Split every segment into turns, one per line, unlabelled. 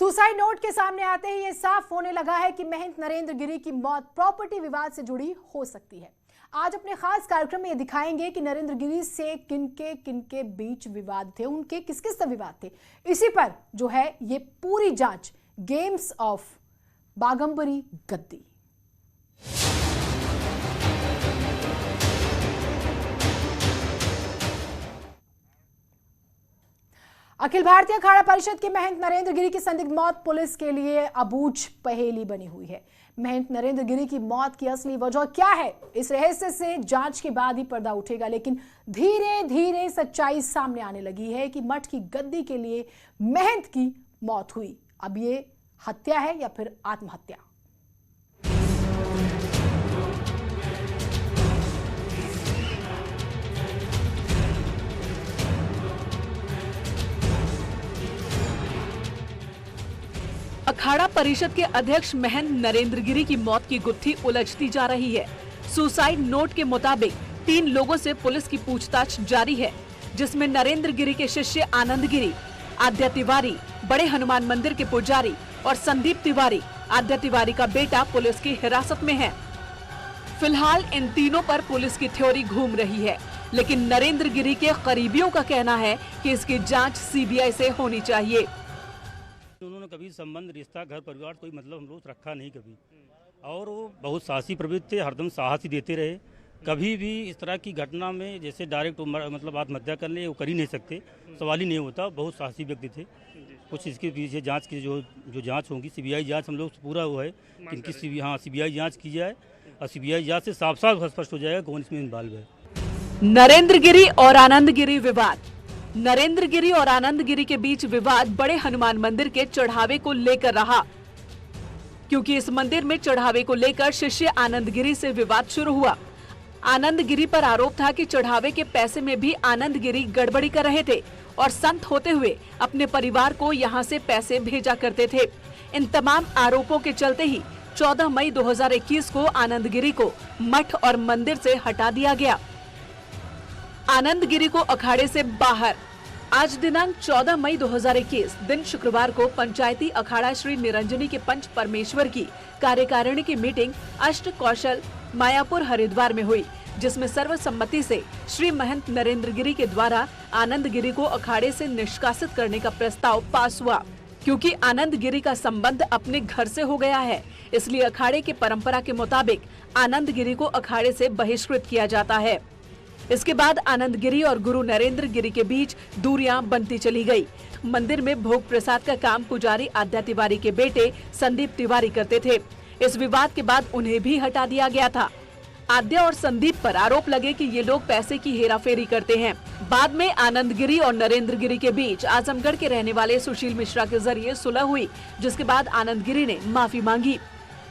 Suicide note के सामने आते ही ये साफ होने लगा है कि महंत नरेंद्र गिरी की मौत प्रॉपर्टी विवाद से जुड़ी हो सकती है। आज अपने खास कार्यक्रम में ये दिखाएंगे कि नरेंद्र गिरी से किनके बीच विवाद थे, उनके किस किस से विवाद थे। इसी पर जो है ये पूरी जांच गेम्स ऑफ बागंबरी गद्दी। अखिल भारतीय अखाड़ा परिषद के महंत नरेंद्र गिरी की संदिग्ध मौत पुलिस के लिए अबूझ पहेली बनी हुई है। महंत नरेंद्र गिरी की मौत की असली वजह क्या है, इस रहस्य से जांच के बाद ही पर्दा उठेगा। लेकिन धीरे धीरे सच्चाई सामने आने लगी है कि मठ की गद्दी के लिए महंत की मौत हुई। अब ये हत्या है या फिर आत्महत्या।
अखाड़ा परिषद के अध्यक्ष महंत नरेंद्र गिरी की मौत की गुत्थी उलझती जा रही है। सुसाइड नोट के मुताबिक 3 लोगों से पुलिस की पूछताछ जारी है, जिसमें नरेंद्र गिरी के शिष्य आनंद गिरी, आद्या तिवारी, बड़े हनुमान मंदिर के पुजारी और संदीप तिवारी, आद्या तिवारी का बेटा, पुलिस की हिरासत में है। फिलहाल इन तीनों पर पुलिस की थ्योरी घूम रही है, लेकिन नरेंद्र गिरी के करीबियों का कहना है कि इसकी जाँच CBI से होनी चाहिए।
उन्होंने कभी संबंध, रिश्ता, घर परिवार कोई मतलब हम लोग रखा नहीं कभी, और वो बहुत साहसी प्रवृत्ति थे, हरदम साहस ही देते रहे। कभी भी इस तरह की घटना में जैसे डायरेक्ट मतलब आत्महत्या कर ले वो कर ही नहीं सकते, सवाल ही नहीं होता। बहुत साहसी व्यक्ति थे। कुछ इसके पीछे जांच की जो जांच होगी, CBI जांच हम लोग पूरा हुआ है कि इनकी CBI जांच की जाए, और CBI जांच से साफ साफ स्पष्ट हो जाएगा कौन इसमें इन्वॉल्व है।
नरेंद्र गिरी और आनंद गिरी विवाद। नरेंद्र गिरी और आनंद गिरी के बीच विवाद बड़े हनुमान मंदिर के चढ़ावे को लेकर रहा, क्योंकि इस मंदिर में चढ़ावे को लेकर शिष्य आनंद गिरी से विवाद शुरू हुआ। आनंद गिरी पर आरोप था कि चढ़ावे के पैसे में भी आनंद गिरी गड़बड़ी कर रहे थे और संत होते हुए अपने परिवार को यहां से पैसे भेजा करते थे। इन तमाम आरोपों के चलते ही 14 मई 2021 को आनंद गिरी को मठ और मंदिर से हटा दिया गया। आनंद गिरी को अखाड़े से बाहर। आज दिनांक 14 मई 2021 दिन शुक्रवार को पंचायती अखाड़ा श्री निरंजनी के पंच परमेश्वर की कार्यकारिणी की मीटिंग अष्ट कौशल मायापुर हरिद्वार में हुई, जिसमें सर्वसम्मति से श्री महंत नरेंद्र गिरी के द्वारा आनंद गिरी को अखाड़े से निष्कासित करने का प्रस्ताव पास हुआ। क्योंकि आनंद गिरी का संबंध अपने घर से हो गया है, इसलिए अखाड़े के परंपरा के मुताबिक आनंद गिरी को अखाड़े से बहिष्कृत किया जाता है। इसके बाद आनंद गिरी और गुरु नरेंद्र गिरी के बीच दूरियां बनती चली गई। मंदिर में भोग प्रसाद का काम पुजारी आद्या तिवारी के बेटे संदीप तिवारी करते थे। इस विवाद के बाद उन्हें भी हटा दिया गया था। आद्या और संदीप पर आरोप लगे कि ये लोग पैसे की हेराफेरी करते हैं। बाद में आनंद गिरी और नरेंद्र गिरी के बीच आजमगढ़ के रहने वाले सुशील मिश्रा के जरिए सुलह हुई, जिसके बाद आनंद गिरी ने माफी मांगी।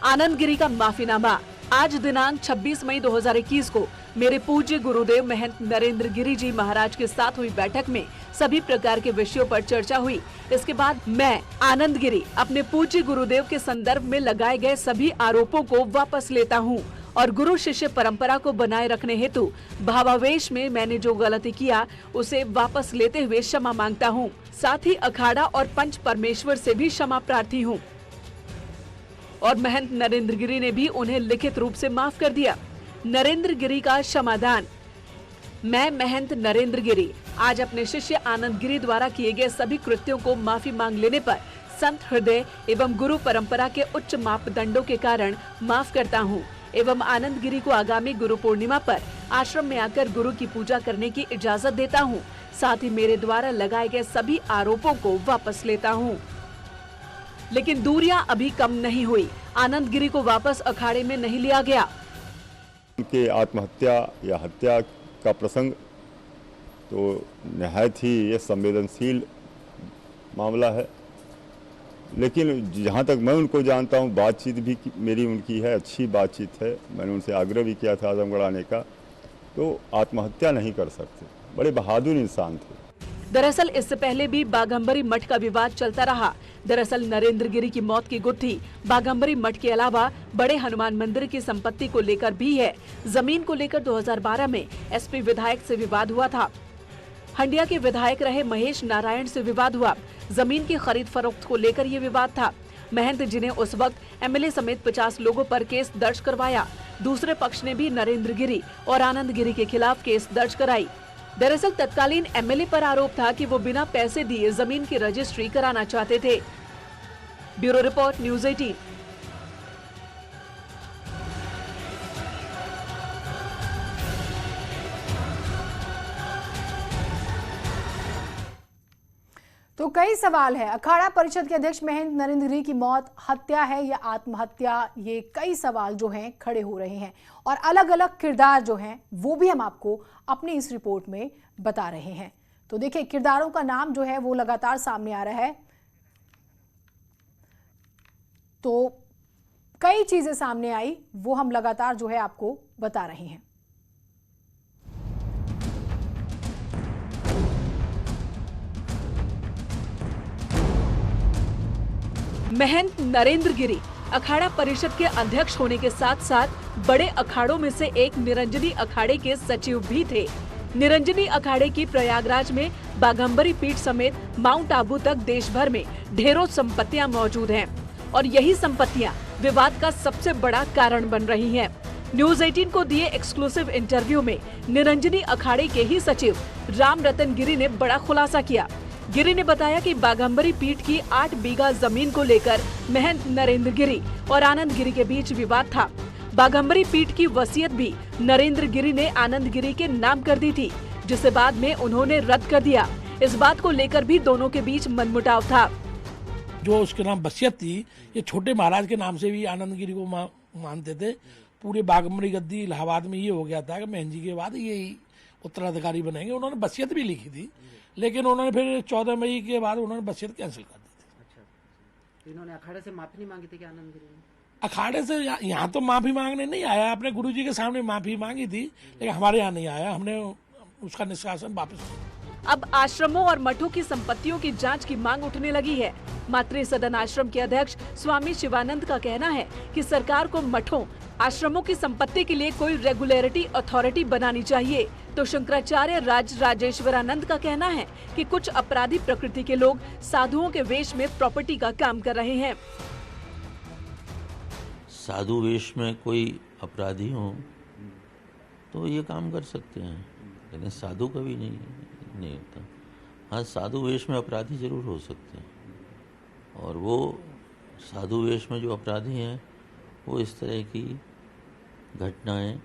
आनंद गिरी का माफीनामा। आज दिनांक 26 मई 2021 को मेरे पूज्य गुरुदेव महंत नरेंद्र गिरी जी महाराज के साथ हुई बैठक में सभी प्रकार के विषयों पर चर्चा हुई। इसके बाद मैं आनंद गिरी अपने पूज्य गुरुदेव के संदर्भ में लगाए गए सभी आरोपों को वापस लेता हूं और गुरु शिष्य परंपरा को बनाए रखने हेतु भावावेश में मैंने जो गलती किया उसे वापस लेते हुए क्षमा मांगता हूँ। साथ ही अखाड़ा और पंच परमेश्वर से भी क्षमा प्रार्थी हूँ। और महंत नरेंद्र गिरी ने भी उन्हें लिखित रूप से माफ कर दिया। नरेंद्र गिरी का क्षमादान। मैं महंत नरेंद्र गिरी आज अपने शिष्य आनंद गिरी द्वारा किए गए सभी कृत्यों को माफी मांग लेने पर संत हृदय एवं गुरु परंपरा के उच्च मापदंडों के कारण माफ करता हूँ एवं आनंद गिरी को आगामी गुरु पूर्णिमा पर आश्रम में आकर गुरु की पूजा करने की इजाजत देता हूँ। साथ ही मेरे द्वारा लगाए गए सभी आरोपों को वापस लेता हूँ। लेकिन दूरियां अभी कम नहीं हुई। आनंद गिरी को वापस अखाड़े में नहीं लिया गया।
उनके आत्महत्या या हत्या का प्रसंग तो निहायत ही ये संवेदनशील मामला है, लेकिन जहाँ तक मैं उनको जानता हूँ बातचीत भी मेरी उनकी है, अच्छी बातचीत है। मैंने उनसे आग्रह भी किया था आजमगढ़ आने का, तो आत्महत्या नहीं कर सकते। बड़े बहादुर इंसान थे।
दरअसल इससे पहले भी बागंबरी मठ का विवाद चलता रहा। दरअसल नरेंद्र गिरी की मौत की गुत्थी बागंबरी मठ के अलावा बड़े हनुमान मंदिर की संपत्ति को लेकर भी है। जमीन को लेकर 2012 में SP विधायक से विवाद हुआ था। हंडिया के विधायक रहे महेश नारायण से विवाद हुआ। जमीन की खरीद फरोख्त को लेकर ये विवाद था। महंत जी ने उस वक्त एमएलए समेत 50 लोगों पर केस दर्ज करवाया। दूसरे पक्ष ने भी नरेंद्र गिरी और आनंद गिरी के खिलाफ केस दर्ज कराई। दरअसल तत्कालीन एमएलए पर आरोप था कि वो बिना पैसे दिए जमीन की रजिस्ट्री कराना चाहते थे। Bureau report, news 18।
तो कई सवाल है। अखाड़ा परिषद के अध्यक्ष महंत नरेंद्र गिरी की मौत हत्या है या आत्महत्या, ये कई सवाल जो हैं खड़े हो रहे हैं और अलग अलग किरदार जो हैं वो भी हम आपको अपनी इस रिपोर्ट में बता रहे हैं। तो देखिए, किरदारों का नाम जो है वो लगातार सामने आ रहा है। तो कई चीजें सामने आई, वो हम लगातार जो है आपको बता रहे हैं।
महंत नरेंद्र गिरी अखाड़ा परिषद के अध्यक्ष होने के साथ साथ बड़े अखाड़ों में से एक निरंजनी अखाड़े के सचिव भी थे। निरंजनी अखाड़े की प्रयागराज में बाघंबरी पीठ समेत माउंट आबू तक देश भर में ढेरों संपत्तियां मौजूद हैं और यही संपत्तियां विवाद का सबसे बड़ा कारण बन रही हैं। न्यूज़ 18 को दिए एक्सक्लूसिव इंटरव्यू में निरंजनी अखाड़े के ही सचिव राम रतन गिरी ने बड़ा खुलासा किया। गिरी ने बताया कि बाघंबरी पीठ की 8 बीघा जमीन को लेकर महंत नरेंद्र गिरी और आनंद गिरी के बीच विवाद था। बाघंबरी पीठ की वसीयत भी नरेंद्र गिरी ने आनंद गिरी के नाम कर दी थी, जिसे बाद में उन्होंने रद्द कर दिया। इस बात को लेकर भी दोनों के बीच मनमुटाव था।
जो उसके नाम वसीयत थी, ये छोटे महाराज के नाम से भी आनंद गिरी को मानते थे। पूरे बाघंबरी गद्दी इलाहाबाद में ये हो गया था कि महंत जी के बाद यही उत्तराधिकारी बनेंगे। उन्होंने वसीयत भी लिखी थी, लेकिन उन्होंने फिर 14 मई के बाद उन्होंने वसीयत कैंसिल कर दी थी।
अच्छा, इन्होंने अखाड़े से माफी नहीं मांगी थी कि आनंद गिरी ने?
अखाड़े से यहाँ तो माफी मांगने नहीं आया, अपने गुरुजी के सामने माफी मांगी थी, लेकिन हमारे यहाँ नहीं आया। हमने उसका निष्कासन वापस।
अब आश्रमों और मठों की संपत्तियों की जांच की मांग उठने लगी है। मातृ सदन आश्रम के अध्यक्ष स्वामी शिवानंद का कहना है कि सरकार को मठों, आश्रमों की संपत्ति के लिए कोई रेगुलेटरी अथॉरिटी बनानी चाहिए। तो शंकराचार्य राजेश्वरानंद का कहना है कि कुछ अपराधी प्रकृति के लोग साधुओं के वेश में प्रॉपर्टी का काम कर रहे हैं।
साधु वेश में कोई अपराधी हो तो ये काम कर सकते हैं, लेकिन साधु कभी नहीं होता। हाँ, साधु वेश में अपराधी जरूर हो सकते हैं, और वो साधु वेश में जो अपराधी हैं वो इस तरह की घटनाएं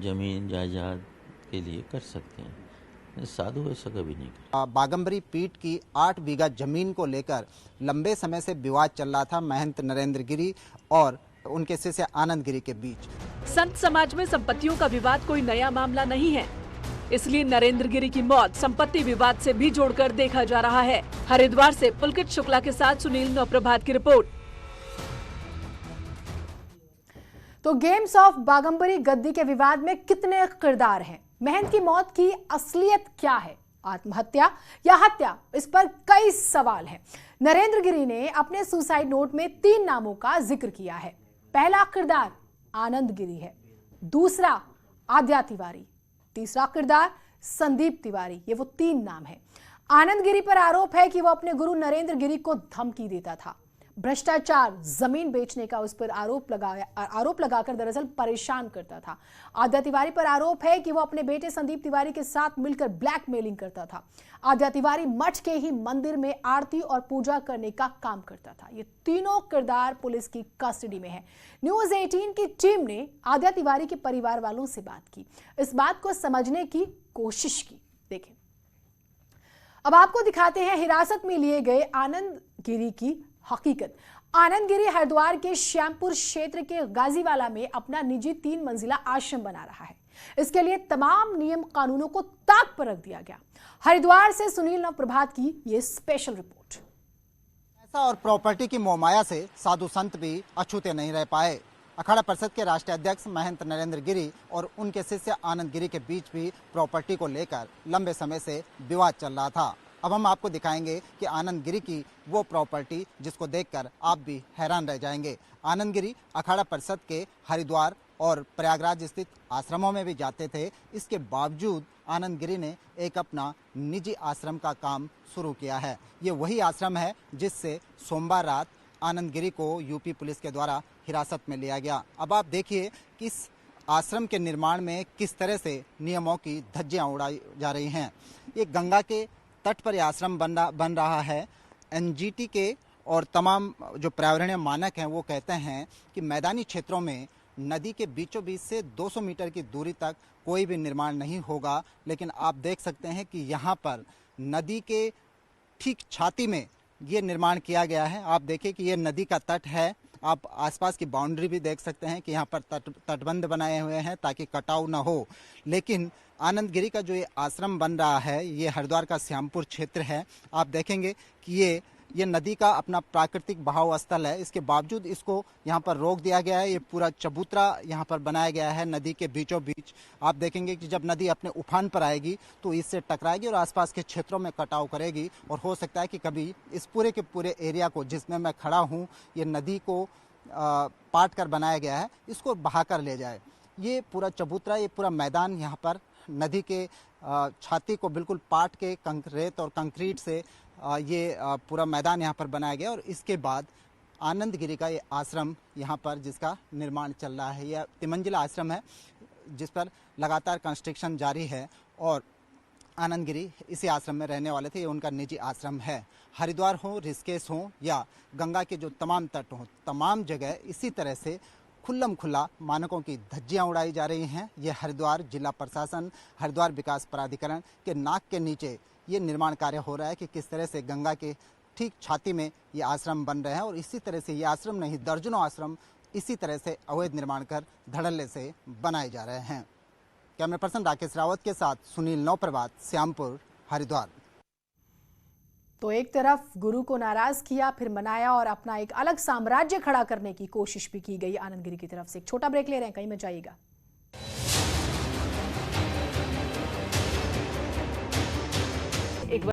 जमीन जायदाद के लिए कर सकते हैं। साधु ऐसा कभी नहीं कर।
बाघंबरी पीठ की 8 बीघा जमीन को लेकर लंबे समय से विवाद चल रहा था महंत नरेंद्र गिरी और उनके शिष्य आनंद गिरी के बीच।
संत समाज में संपत्तियों का विवाद कोई नया मामला नहीं है, इसलिए नरेंद्र गिरी की मौत संपत्ति विवाद से भी जोड़कर देखा जा रहा है। हरिद्वार से पुलकित शुक्ला के साथ सुनील नवप्रभात की रिपोर्ट।
तो गेम्स ऑफ बाघंबरी गद्दी के विवाद में कितने किरदार हैं? महंत की मौत की असलियत क्या है? आत्महत्या या हत्या? इस पर कई सवाल हैं। नरेंद्र गिरी ने अपने सुसाइड नोट में 3 नामों का जिक्र किया है। पहला किरदार आनंद गिरी है, दूसरा आद्या तिवारी, तीसरा किरदार संदीप तिवारी। ये वो 3 नाम है। आनंद गिरी पर आरोप है कि वो अपने गुरु नरेंद्र गिरी को धमकी देता था, भ्रष्टाचार, जमीन बेचने का उस पर आरोप लगाकर दरअसल परेशान करता था। आद्या तिवारी पर आरोप है कि वो अपने बेटे संदीप तिवारी के साथ मिलकर ब्लैकमेलिंग करता था। आद्या तिवारी मठ के ही मंदिर में आरती और पूजा करने का काम करता था। ये तीनों किरदार पुलिस की कस्टडी में है। न्यूज़ 18 की टीम ने आद्या तिवारी के परिवार वालों से बात की, इस बात को समझने की कोशिश की। देखें, अब आपको दिखाते हैं हिरासत में लिए गए आनंद गिरी की हकीकत। आनंद गिरी हरिद्वार के श्यामपुर क्षेत्र के गाजीवाला में अपना निजी 3 मंजिला आश्रम बना रहा है। इसके लिए तमाम नियम कानूनों को ताक पर रख दिया गया। हरिद्वार से सुनील नवप्रभात की ये स्पेशल रिपोर्ट।
पैसा और प्रॉपर्टी की मोहमाया से साधु संत भी अछूते नहीं रह पाए। अखाड़ा परिषद के राष्ट्रीय अध्यक्ष महंत नरेंद्र गिरी और उनके शिष्य आनंद गिरी के बीच भी प्रॉपर्टी को लेकर लंबे समय से विवाद चल रहा था। अब हम आपको दिखाएंगे कि आनंद गिरी की वो प्रॉपर्टी जिसको देखकर आप भी हैरान रह जाएंगे। आनंद गिरी अखाड़ा परिषद के हरिद्वार और प्रयागराज स्थित आश्रमों में भी जाते थे, इसके बावजूद आनंद गिरी ने एक अपना निजी आश्रम का काम शुरू किया है। ये वही आश्रम है जिससे सोमवार रात आनंद गिरी को यूपी पुलिस के द्वारा हिरासत में लिया गया। अब आप देखिए कि इस आश्रम के निर्माण में किस तरह से नियमों की धज्जियां उड़ाई जा रही हैं। ये गंगा के तट पर यह आश्रम बन रहा है। एनजीटी के और तमाम जो पर्यावरणीय मानक हैं वो कहते हैं कि मैदानी क्षेत्रों में नदी के बीचों बीच से 200 मीटर की दूरी तक कोई भी निर्माण नहीं होगा, लेकिन आप देख सकते हैं कि यहाँ पर नदी के ठीक छाती में ये निर्माण किया गया है। आप देखिए कि ये नदी का तट है। आप आसपास की बाउंड्री भी देख सकते हैं कि यहाँ पर तटबंध बनाए हुए हैं ताकि कटाव न हो। लेकिन आनंद गिरी का जो ये आश्रम बन रहा है ये हरिद्वार का श्यामपुर क्षेत्र है। आप देखेंगे कि ये नदी का अपना प्राकृतिक बहाव स्थल है, इसके बावजूद इसको यहाँ पर रोक दिया गया है। ये पूरा चबूतरा यहाँ पर बनाया गया है नदी के बीचों बीच। आप देखेंगे कि जब नदी अपने उफान पर आएगी तो इससे टकराएगी और आसपास के क्षेत्रों में कटाव करेगी और हो सकता है कि कभी इस पूरे के पूरे एरिया को जिसमें मैं खड़ा हूँ ये नदी को पाट कर बनाया गया है, इसको बहाकर ले जाए। ये पूरा चबूतरा, ये पूरा मैदान यहाँ पर नदी के छाती को बिल्कुल पाट के रेत और कंक्रीट से ये पूरा मैदान यहाँ पर बनाया गया और इसके बाद आनंद गिरी का ये आश्रम यहाँ पर जिसका निर्माण चल रहा है। यह तिमंजिला आश्रम है जिस पर लगातार कंस्ट्रक्शन जारी है और आनंद गिरी इसी आश्रम में रहने वाले थे। ये उनका निजी आश्रम है। हरिद्वार हो, ऋषिकेश हो या गंगा के जो तमाम तट हों, तमाम जगह इसी तरह से खुल्लम खुल्ला मानकों की धज्जियां उड़ाई जा रही हैं। ये हरिद्वार जिला प्रशासन, हरिद्वार विकास प्राधिकरण के नाक के नीचे ये निर्माण कार्य हो रहा है कि किस तरह से गंगा के ठीक छाती में ये आश्रम बन रहे हैं और इसी तरह से ये आश्रम नहीं दर्जनों आश्रम इसी तरह से अवैध निर्माण कर धड़ल्ले से बनाए जा रहे हैं। कैमरा पर्सन राकेश रावत के साथ सुनील नौप्रभात, श्यामपुर, हरिद्वार।
तो एक तरफ गुरु को नाराज किया, फिर मनाया और अपना एक अलग साम्राज्य खड़ा करने की कोशिश भी की गई आनंद गिरी की तरफ से। एक छोटा ब्रेक ले रहे हैं, कहीं मत जाइएगा।